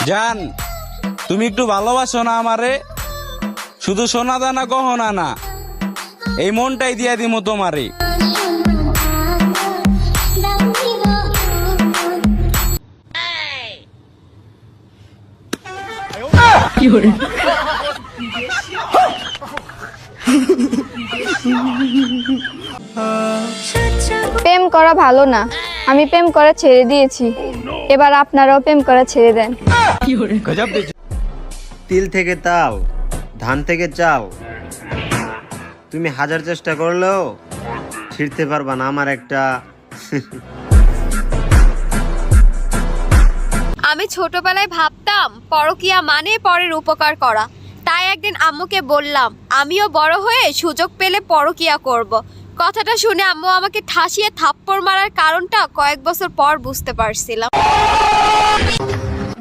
জান, তুমি একটু ভালোবাসো না আমারে? শুধু সোনা দানা গহনা না, এই মনটাই দিয়া দিমু তোমারে। প্রেম করা ভালো না, আমি প্রেম করা ছেড়ে দিয়েছি। এবার আপনারাও প্রেম করা ছেড়ে দেন। তিল থেকে তাল, ধান থেকে চাল, তুমি হাজার চেষ্টা করলেও ছিঁড়তে পারবা না আমার একটা। আমি ছোটবেলায় ভাবতাম পরকীয়া মানে পরের উপকার করা। তাই একদিন আম্মুকে বললাম আমিও বড় হয়ে সুযোগ পেলে পরকীয়া করব। কথাটা শুনে আম্মু আমাকে ঠাসিয়ে থাপ্পড় মারার কারণটা কয়েক বছর পর বুঝতে পারছিলাম।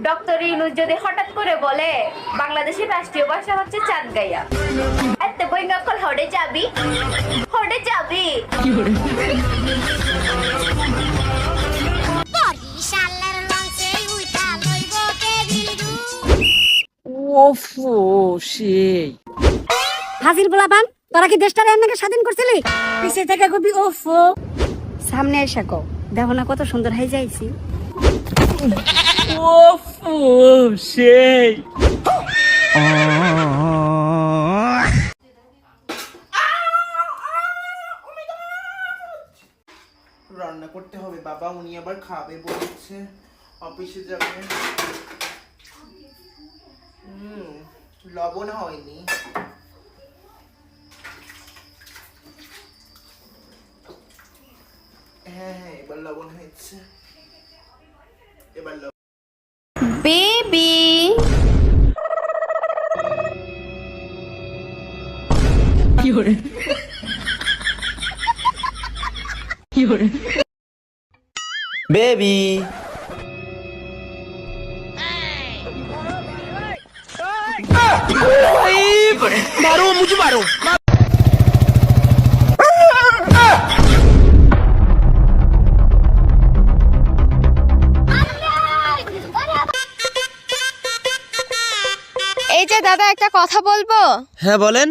ডক্টর ইউনূস যদি হঠাৎ করে বলে বাংলাদেশের রাষ্ট্রীয় ভাষা হচ্ছে চাঁদগাইয়া, এত বই নকল হড়ে যাবি, হড়ে যাবি। ওফো সেই হাসিল পোলাপান, তোরা কি দেশটারে এমনকে স্বাধীন করছিলি? পিছে থেকে কবি ওফো, সামনে এসে কও দেখো না কত সুন্দর হয়ে যাইছি। ওফো সেই রান্না করতে হবে বাবা, উনি আবার খাবে বলেছে, অফিসে যাবে। লবণ হয়নি। হ্যাঁ হ্যাঁ, এবার লবণ হয়েছে, এবার লবণ। বেবি বেবি এই যে দাদা, একটা কথা বলবো। হ্যাঁ বলেন।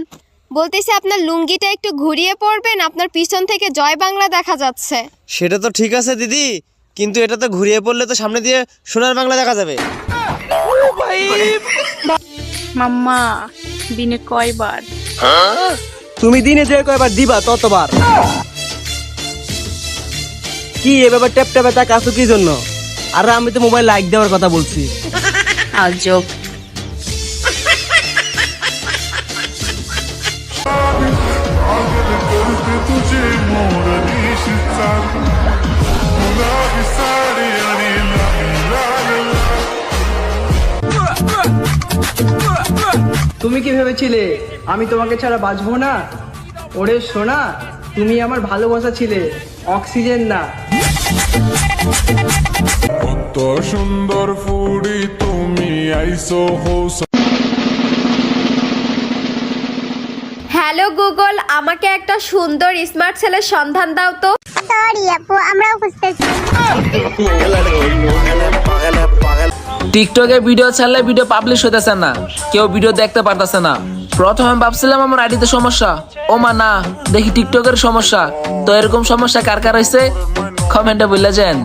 বলতেছি আপনার লুঙ্গিটা একটু ঘুরিয়ে পরবেন, আপনার পিছন থেকে জয় বাংলা দেখা যাচ্ছে। সেটা তো ঠিক আছে দিদি, কিন্তু এটা তো ঘুরিয়ে পড়লে তো সামনে দিয়ে সোনার বাংলা দেখা যাবে। মাম্মা দিনে কয়বার? তুমি দিনে যে কয়বার দিবা ততবার। কি এ ব্যাপার ট্যাপ ট্যাপে তাকে আসো কি জন্য? আর আমি তো মোবাইল লাইক দেওয়ার কথা বলছি। আজব। তুমি কি ভেবেছিলে আমি তোমাকে ছাড়া বাঁচবো না? ওরে সোনা, তুমি আমার ভালোবাসা ছিলে, অক্সিজেন না। কত সুন্দর ফুড়ি তুমি আইসো হোস। হ্যালো গুগল, আমাকে একটা সুন্দর স্মার্ট ছেলের সন্ধান দাও তো। সরি আপু, আমরাও খুঁজতেছি। টিকটকে ভিডিও ছাড়লে ভিডিও পাবলিশ হইতেছে না, কেউ ভিডিও দেখতে পারতেছে না। প্রথমে আমি ভাবছিলাম আমার আইডিতে সমস্যা, ও মা না, দেখি টিকটকের সমস্যা। তো এরকম সমস্যা কার কার হয়েছে কমেন্টে বলে যান।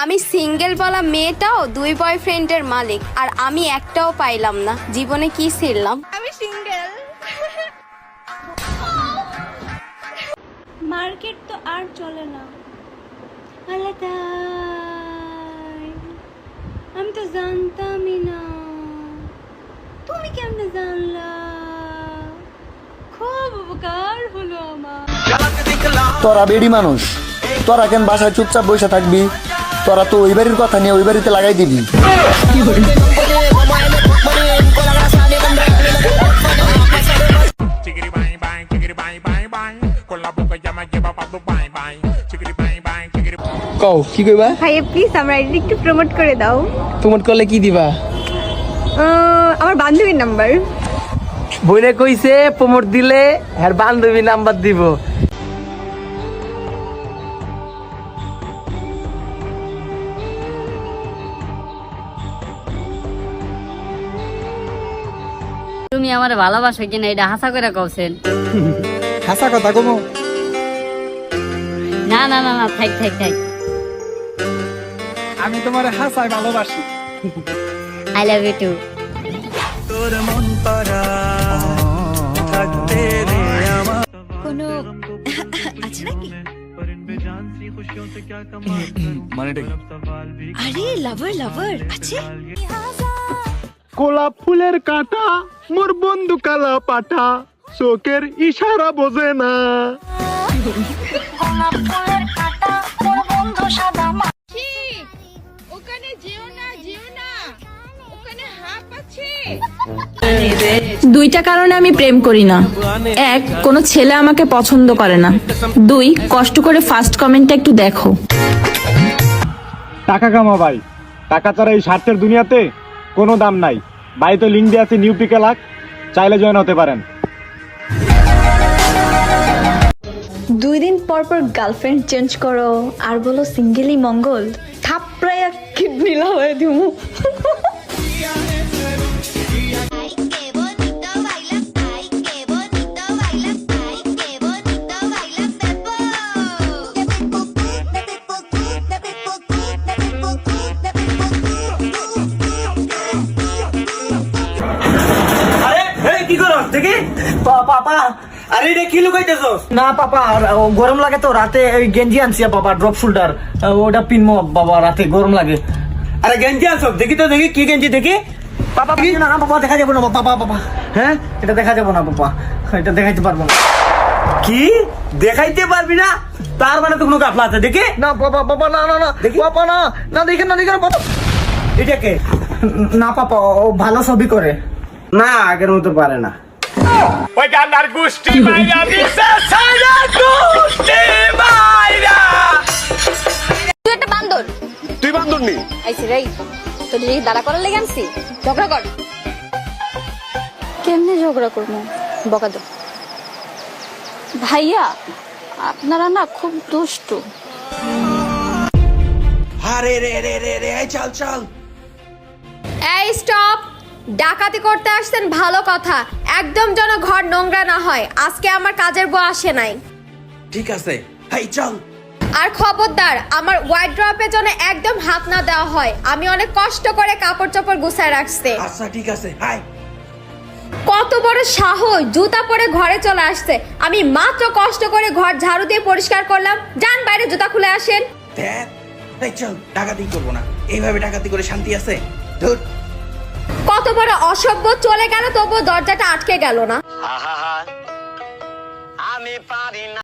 আমি সিঙ্গেল বলা মেয়েটাও 2 বয়ফ্রেন্ডের মালিক, আর আমি একটাও পাইলাম না। জীবনে কি ছিলাম? আমি সিঙ্গেল। মার্কেট তো আর চলে না। আলাদা আমি তো জানতামই না, তুমি কেমনে জানলা? খুব উপকার হলো আমার। তোরা বেডি মানুষ, তোরা কেন বাসায় চুপচাপ বসে থাকবি? তোরা তো ওই বাড়ির কথা নিয়ে ওই বাড়িতে লাগাই দিবি। কও কি কইবা? ভাই প্লিজ আমার আইডি একটু প্রমোট করে দাও। প্রমোট করলে কি দিবা? আমার বান্ধবীর নাম্বার। বইনে কইছে প্রমোট দিলে আর বান্ধবী নাম্বার দিব। তুমি আমার ভালোবাসো কিনা এটা হাসা করে কওছেন? হাসা কথা কমো। না না না না, থাক থাক থাক। আমি তোমার হাসায় ভালোবাসি। I love you too. কোনো আছে নাকি? আরে লাভার লাভার আছে। গোলাপ ফুলের কাঁটা মোর বন্ধু কালা পাঠা, চোখের ইশারা বোঝে না। ওখানে যেও না যেও না, ওখানে হাঁপ আছে। 2টা কারণে আমি প্রেম করি না। 1, কোনো ছেলে আমাকে পছন্দ করে না। 2, কষ্ট করে ফার্স্ট কমেন্টটা একটু দেখো। টাকা কামা ভাই, টাকা ছাড়া এই স্বার্থের দুনিয়াতে কোনো দাম নাই। ভাই তো লিঙ্ক দিয়ে আছে নিউ পিকে লাখ, চাইলে জয়েন হতে পারেন। 2 দিন পর পর গার্লফ্রেন্ড চেঞ্জ করো আর বলো সিঙ্গেলই মঙ্গল। থাপড়ায় কিডনি লাগায় দিমু। কি করো দেখি পাপা? আরে এটা কি লুকাইতেছস? না পাপা, গরম লাগে তো রাতে ওই গেঞ্জি আনছি বাবা, ড্রপ শোল্ডার, ওটা পিনমো বাবা, রাতে গরম লাগে। আরে গেঞ্জি আনছস দেখি তো, দেখি কি গেঞ্জি দেখি। পাপা না পাপা, দেখা যাবে না পাপা। পাপা হ্যাঁ, এটা দেখা যাবে না পাপা, এটা দেখাইতে পারবো না। কি দেখাইতে পারবি না? তার মানে তো কোনো গাফলা আছে। দেখি না পাপা, পাপা না না না, দেখি পাপা না না, দেখে না দেখে পাপা। এটা কে? না পাপা, ও ভালো ছবি করে না, আগের মতো পারে না। ওই গান্ডার গোষ্ঠী মাইরা দিছে, সাইরা গোষ্ঠী মাইরা। তুই একটা বান্দর। তুই বান্দর নি? আইছি রে, তোর দিকে দাঁড়া করার লেগে আনছি। ঝগড়া কর। কেমনে ঝগড়া করবো? বকা দাও। ভাইয়া আপনারা না খুব দুষ্টু। আরে রে রে রে রে, চল চল। এই স্টপ! ডাকাতি করতে আসছেন ভালো কথা, একদম যেন ঘর নোংরা না হয়। আজকে আমার কাজের বউ আসে নাই। ঠিক আছে, হাই চল। আর খবরদার, আমার ওয়ার্ড্রপে যেন একদম হাত না দেওয়া হয়। আমি অনেক কষ্ট করে কাপড় চোপড় গুছায় রাখছি। আচ্ছা ঠিক আছে, হাই। কত বড় সাহস, জুতা পরে ঘরে চলে আসছে। আমি মাত্র কষ্ট করে ঘর ঝাড়ু দিয়ে পরিষ্কার করলাম। যান বাইরে জুতা খুলে আসেন। দেখ, এই চল, ডাকাতি করবো না। এইভাবে ডাকাতি করে শান্তি আছে? ধুর। কত বড় অসভ্য, চলে গেল তবুও দরজাটা আটকে গেল না। আমি পারি না।